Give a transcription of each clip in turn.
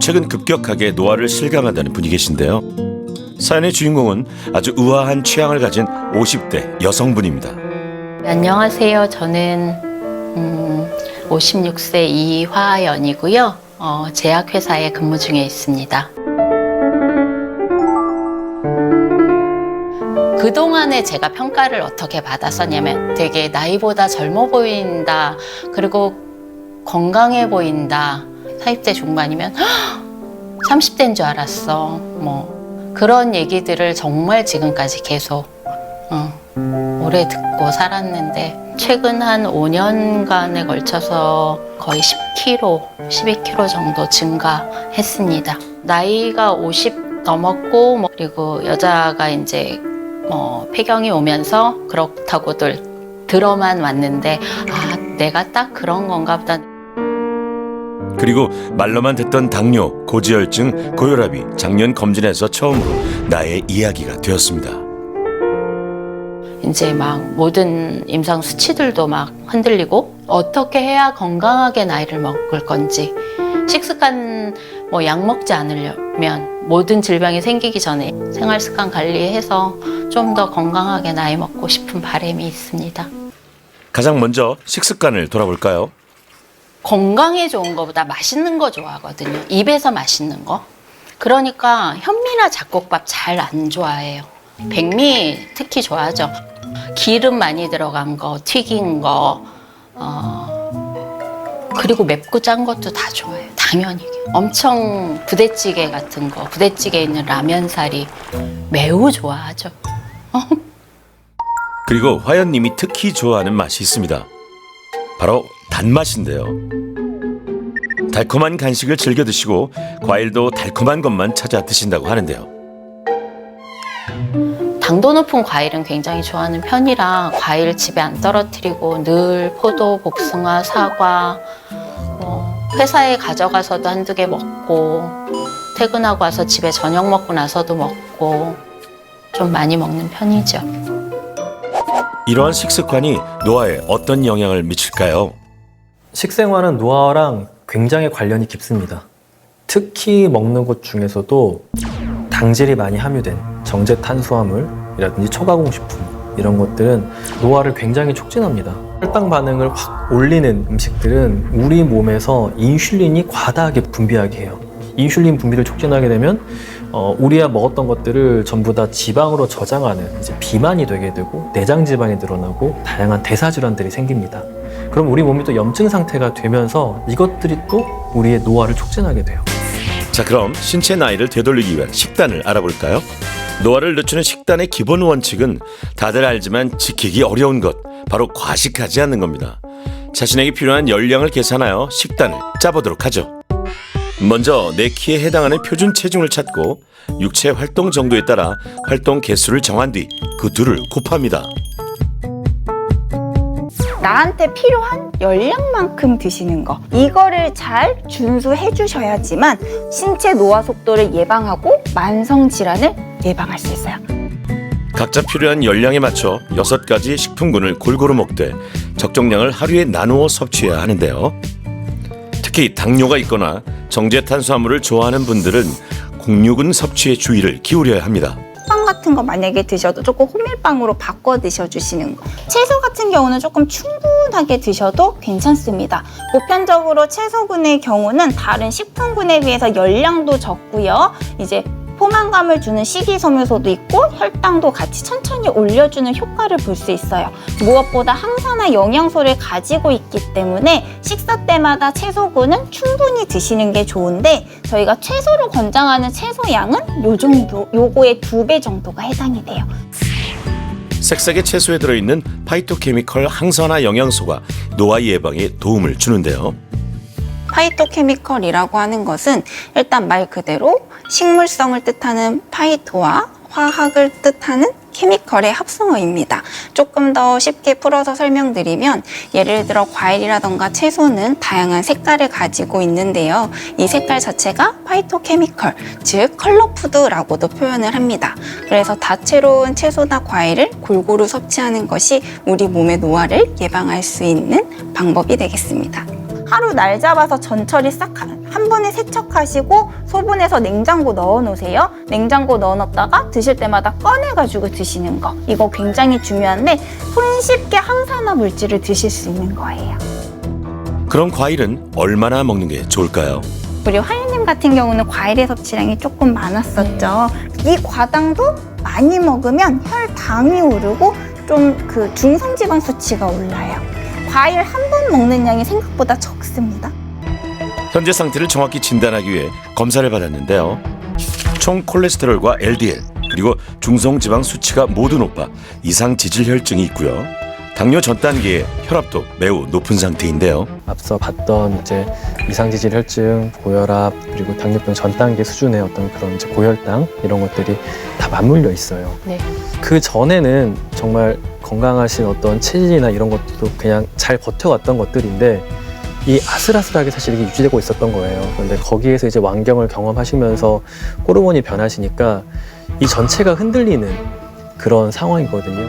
최근 급격하게 노화를 실감한다는 분이 계신데요. 사연의 주인공은 아주 우아한 취향을 가진 50대 여성분입니다. 안녕하세요. 저는 56세 이화연이고요. 제약회사에 근무 중에 있습니다. 그동안에 제가 평가를 어떻게 받았었냐면 되게 나이보다 젊어 보인다. 그리고 건강해 보인다. 40대 중반이면 30대인 줄 알았어. 뭐 그런 얘기들을 정말 지금까지 계속 오래 듣고 살았는데 최근 한 5년간에 걸쳐서 거의 10kg, 12kg 정도 증가했습니다. 나이가 50 넘었고 그리고 여자가 이제 폐경이 오면서 그렇다고들 들어만 왔는데 내가 딱 그런 건가 보다. 그리고 말로만 듣던 당뇨, 고지혈증, 고혈압이 작년 검진에서 처음으로 나의 이야기가 되었습니다. 이제 막 모든 임상 수치들도 막 흔들리고 어떻게 해야 건강하게 나이를 먹을 건지 식습관 약 먹지 않으려면 모든 질병이 생기기 전에 생활습관 관리해서 좀 더 건강하게 나이 먹고 싶은 바람이 있습니다. 가장 먼저 식습관을 돌아볼까요? 건강에 좋은 거보다 맛있는 거 좋아하거든요. 입에서 맛있는 거. 그러니까 현미나 잡곡밥 잘 안 좋아해요. 백미 특히 좋아하죠. 기름 많이 들어간 거, 튀긴 거, 그리고 맵고 짠 것도 다 좋아해요. 당연히. 엄청 부대찌개 같은 거, 부대찌개에 있는 라면사리 매우 좋아하죠. 그리고 화연님이 특히 좋아하는 맛이 있습니다. 바로 단맛인데요. 달콤한 간식을 즐겨 드시고 과일도 달콤한 것만 찾아 드신다고 하는데요. 당도 높은 과일은 굉장히 좋아하는 편이라 과일 집에 안 떨어뜨리고 늘 포도, 복숭아, 사과 회사에 가져가서도 한두 개 먹고 퇴근하고 와서 집에 저녁 먹고 나서도 먹고 좀 많이 먹는 편이죠. 이러한 식습관이 노화에 어떤 영향을 미칠까요? 식생활은 노화랑 굉장히 관련이 깊습니다. 특히 먹는 것 중에서도 당질이 많이 함유된 정제 탄수화물이라든지 초가공식품 이런 것들은 노화를 굉장히 촉진합니다. 혈당 반응을 확 올리는 음식들은 우리 몸에서 인슐린이 과다하게 분비하게 해요. 인슐린 분비를 촉진하게 되면 우리가 먹었던 것들을 전부 다 지방으로 저장하는 이제 비만이 되게 되고 내장 지방이 늘어나고 다양한 대사 질환들이 생깁니다. 그럼 우리 몸이 또 염증 상태가 되면서 이것들이 또 우리의 노화를 촉진하게 돼요. 자, 그럼 신체 나이를 되돌리기 위한 식단을 알아볼까요? 노화를 늦추는 식단의 기본 원칙은 다들 알지만 지키기 어려운 것, 바로 과식하지 않는 겁니다. 자신에게 필요한 열량을 계산하여 식단을 짜보도록 하죠. 먼저 내 키에 해당하는 표준 체중을 찾고 육체 활동 정도에 따라 활동 개수를 정한 뒤 그 둘을 곱합니다. 나한테 필요한 열량만큼 드시는 거, 이거를 잘 준수해 주셔야지만 신체 노화 속도를 예방하고 만성 질환을 예방할 수 있어요. 각자 필요한 열량에 맞춰 6가지 식품군을 골고루 먹되 적정량을 하루에 나누어 섭취해야 하는데요. 특히 당뇨가 있거나 정제 탄수화물을 좋아하는 분들은 곡류군 섭취에 주의를 기울여야 합니다. 빵 같은 거 만약에 드셔도 조금 호밀빵으로 바꿔 드셔주시는 거. 채소 같은 경우는 조금 충분하게 드셔도 괜찮습니다. 보편적으로 채소군의 경우는 다른 식품군에 비해서 열량도 적고요. 이제 포만감을 주는 식이섬유소도 있고 혈당도 같이 천천히 올려주는 효과를 볼 수 있어요. 무엇보다 항산화 영양소를 가지고 있기 때문에 식사 때마다 채소군은 충분히 드시는 게 좋은데 저희가 최소로 권장하는 채소 양은 요 정도, 요거의 2배 정도가 해당이 돼요. 색색의 채소에 들어있는 파이토케미컬 항산화 영양소가 노화 예방에 도움을 주는데요. 파이토케미컬이라고 하는 것은 일단 말 그대로 식물성을 뜻하는 파이토와 화학을 뜻하는 케미컬의 합성어입니다. 조금 더 쉽게 풀어서 설명드리면 예를 들어 과일이라던가 채소는 다양한 색깔을 가지고 있는데요. 이 색깔 자체가 파이토케미컬, 즉 컬러푸드라고도 표현을 합니다. 그래서 다채로운 채소나 과일을 골고루 섭취하는 것이 우리 몸의 노화를 예방할 수 있는 방법이 되겠습니다. 하루 날 잡아서 전처리 싹 한 번에 세척하시고 소분해서 냉장고 넣어 놓으세요. 냉장고 넣어 놨다가 드실 때마다 꺼내가지고 드시는 거. 이거 굉장히 중요한데 손쉽게 항산화 물질을 드실 수 있는 거예요. 그럼 과일은 얼마나 먹는 게 좋을까요? 우리 화연님 같은 경우는 과일의 섭취량이 조금 많았었죠. 이 과당도 많이 먹으면 혈당이 오르고 좀 그 중성지방 수치가 올라요. 과일 한 번 먹는 양이 생각보다 적습니다. 현재 상태를 정확히 진단하기 위해 검사를 받았는데요. 총 콜레스테롤과 LDL 그리고 중성지방 수치가 모두 높아 이상 지질혈증이 있고요. 당뇨 전 단계의 혈압도 매우 높은 상태인데요. 앞서 봤던 이제 이상지질 혈증, 고혈압, 그리고 당뇨병 전 단계 수준의 어떤 그런 이제 고혈당 이런 것들이 다 맞물려 있어요. 네. 그 전에는 정말 건강하신 어떤 체질이나 이런 것들도 그냥 잘 버텨왔던 것들인데 이 아슬아슬하게 사실 이게 유지되고 있었던 거예요. 그런데 거기에서 이제 완경을 경험하시면서 호르몬이 변하시니까 이 전체가 흔들리는 그런 상황이거든요.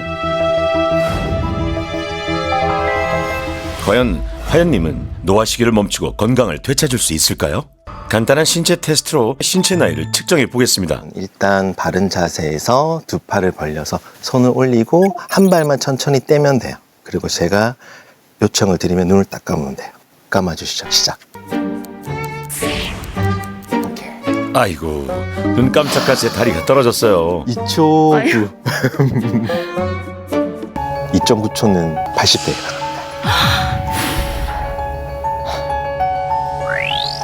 과연 화연님은 노화 시기를 멈추고 건강을 되찾을 수 있을까요? 간단한 신체 테스트로 신체 나이를 측정해 보겠습니다. 일단 바른 자세에서 두 팔을 벌려서 손을 올리고 한 발만 천천히 떼면 돼요. 그리고 제가 요청을 드리면 눈을 딱 감으면 돼요. 감아주시죠. 시작. 아이고, 눈 깜짝할 새 다리가 떨어졌어요. 2초 9. 2.9초는 80대에 가깝다.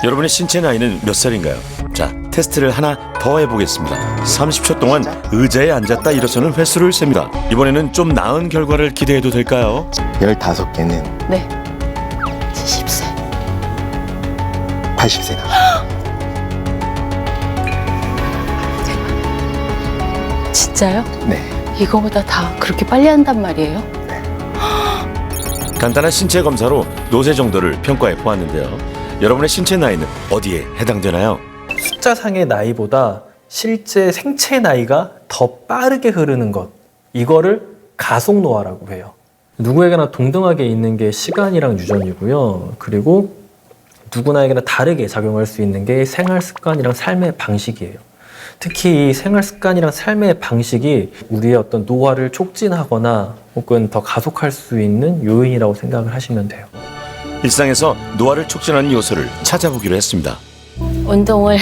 여러분의 신체 나이는 몇 살인가요? 자, 테스트를 하나 더 해보겠습니다. 30초 동안 의자에 앉았다 일어서는 횟수를 셉니다. 이번에는 좀 나은 결과를 기대해도 될까요? 15개는 네. 70세. 80세가. 진짜요? 네. 이거보다 다 그렇게 빨리 한단 말이에요? 간단한 신체 검사로 노쇠 정도를 평가해 보았는데요. 여러분의 신체 나이는 어디에 해당되나요? 숫자상의 나이보다 실제 생체 나이가 더 빠르게 흐르는 것, 이거를 가속 노화라고 해요. 누구에게나 동등하게 있는 게 시간이랑 유전이고요. 그리고 누구나에게나 다르게 작용할 수 있는 게 생활 습관이랑 삶의 방식이에요. 특히 이 생활 습관이랑 삶의 방식이 우리의 어떤 노화를 촉진하거나 혹은 더 가속할 수 있는 요인이라고 생각을 하시면 돼요. 일상에서 노화를 촉진하는 요소를 찾아보기로 했습니다. 운동을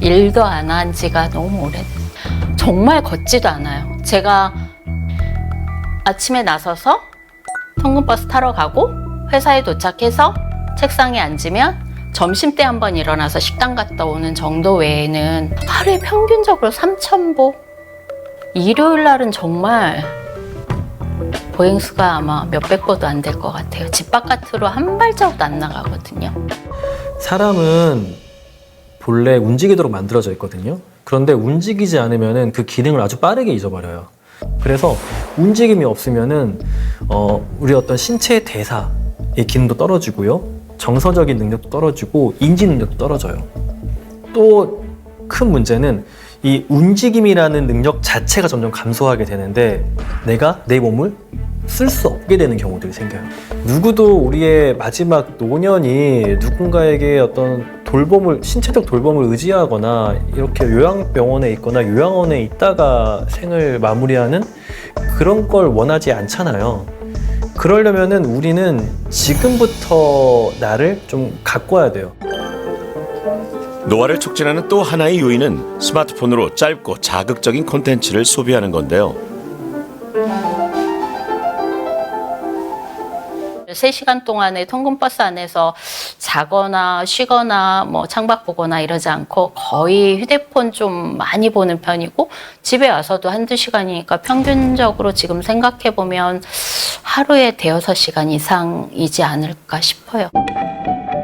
1도 안 한 지가 너무 오래됐어요. 정말 걷지도 않아요. 제가 아침에 나서서 통근버스 타러 가고 회사에 도착해서 책상에 앉으면 점심때 한번 일어나서 식당 갔다 오는 정도 외에는 하루에 평균적으로 3,000보? 일요일 날은 정말 보행수가 아마 몇백 보도 안 될 것 같아요. 집 바깥으로 한 발자국도 안 나가거든요. 사람은 본래 움직이도록 만들어져 있거든요. 그런데 움직이지 않으면 그 기능을 아주 빠르게 잊어버려요. 그래서 움직임이 없으면은 우리 어떤 신체 대사의 기능도 떨어지고요. 정서적인 능력도 떨어지고 인지 능력도 떨어져요. 또 큰 문제는 이 움직임이라는 능력 자체가 점점 감소하게 되는데 내가 내 몸을 쓸 수 없게 되는 경우들이 생겨요. 누구도 우리의 마지막 노년이 누군가에게 어떤 돌봄을, 신체적 돌봄을 의지하거나 이렇게 요양병원에 있거나 요양원에 있다가 생을 마무리하는 그런 걸 원하지 않잖아요. 그러려면은 우리는 지금부터 나를 좀 가꿔야 돼요. 노화를 촉진하는 또 하나의 요인은 스마트폰으로 짧고 자극적인 콘텐츠를 소비하는 건데요. 3시간 동안에 통근버스 안에서 자거나 쉬거나 뭐 창밖 보거나 이러지 않고 거의 휴대폰 좀 많이 보는 편이고 집에 와서도 1-2시간이니까 평균적으로 지금 생각해보면 하루에 5-6시간 이상이지 않을까 싶어요.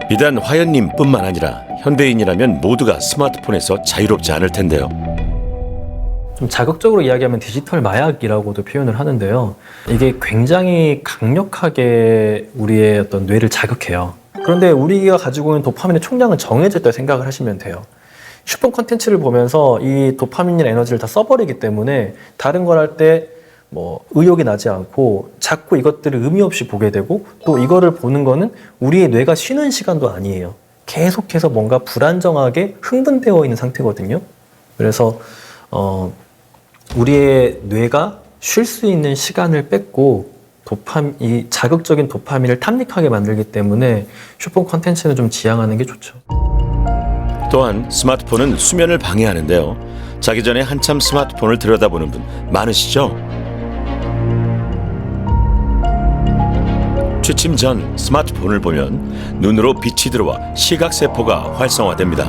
비단 화연님뿐만 아니라 현대인이라면 모두가 스마트폰에서 자유롭지 않을 텐데요. 좀 자극적으로 이야기하면 디지털 마약이라고도 표현을 하는데요. 이게 굉장히 강력하게 우리의 어떤 뇌를 자극해요. 그런데 우리가 가지고 있는 도파민의 총량은 정해져 있다고 생각을 하시면 돼요. 휴대폰 콘텐츠를 보면서 이 도파민이나 에너지를 다 써버리기 때문에 다른 걸 할 때 의욕이 나지 않고 자꾸 이것들을 의미 없이 보게 되고, 또 이거를 보는 거는 우리의 뇌가 쉬는 시간도 아니에요. 계속해서 뭔가 불안정하게 흥분되어 있는 상태거든요. 그래서 우리의 뇌가 쉴 수 있는 시간을 뺏고 이 자극적인 도파민을 탐닉하게 만들기 때문에 휴폰 콘텐츠는 좀 지양하는 게 좋죠. 또한 스마트폰은 수면을 방해하는데요. 자기 전에 한참 스마트폰을 들여다보는 분 많으시죠? 취침 전 스마트폰을 보면 눈으로 빛이 들어와 시각세포가 활성화됩니다.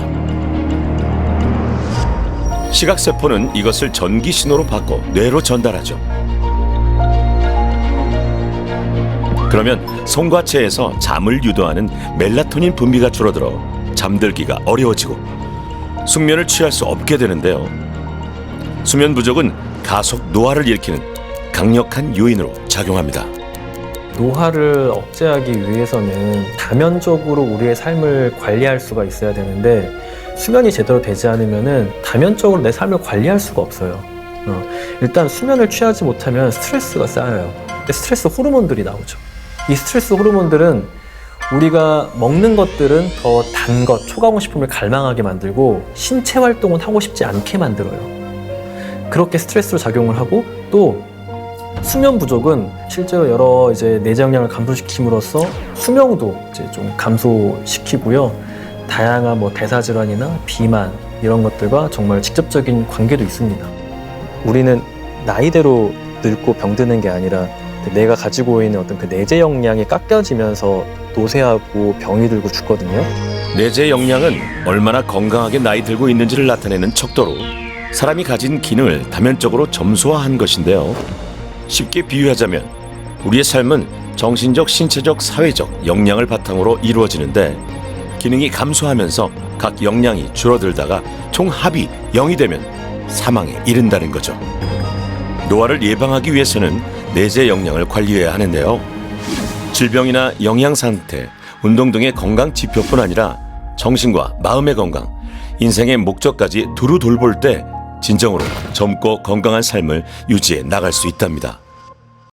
시각세포는 이것을 전기 신호로 바꿔 뇌로 전달하죠. 그러면 송과체에서 잠을 유도하는 멜라토닌 분비가 줄어들어 잠들기가 어려워지고 숙면을 취할 수 없게 되는데요. 수면 부족은 가속 노화를 일으키는 강력한 요인으로 작용합니다. 노화를 억제하기 위해서는 다면적으로 우리의 삶을 관리할 수가 있어야 되는데, 수면이 제대로 되지 않으면 다면적으로 내 삶을 관리할 수가 없어요. 일단 수면을 취하지 못하면 스트레스가 쌓여요. 스트레스 호르몬들이 나오죠. 이 스트레스 호르몬들은 우리가 먹는 것들은 더 단 것, 초가공식품을 갈망하게 만들고 신체 활동은 하고 싶지 않게 만들어요. 그렇게 스트레스로 작용을 하고, 또 수면 부족은 실제로 여러 내재 영양을 감소시킴으로써 수명도 좀 감소시키고요. 다양한 대사 질환이나 비만 이런 것들과 정말 직접적인 관계도 있습니다. 우리는 나이대로 늙고 병드는 게 아니라 내가 가지고 있는 어떤 그 내재 역량이 깎여지면서 노쇠하고 병이 들고 죽거든요. 내재 역량은 얼마나 건강하게 나이 들고 있는지를 나타내는 척도로 사람이 가진 기능을 다면적으로 점수화한 것인데요. 쉽게 비유하자면 우리의 삶은 정신적, 신체적, 사회적 역량을 바탕으로 이루어지는데, 기능이 감소하면서 각 역량이 줄어들다가 총 합이 0이 되면 사망에 이른다는 거죠. 노화를 예방하기 위해서는 내재 역량을 관리해야 하는데요. 질병이나 영양 상태, 운동 등의 건강 지표뿐 아니라 정신과 마음의 건강, 인생의 목적까지 두루 돌볼 때 진정으로 젊고 건강한 삶을 유지해 나갈 수 있답니다.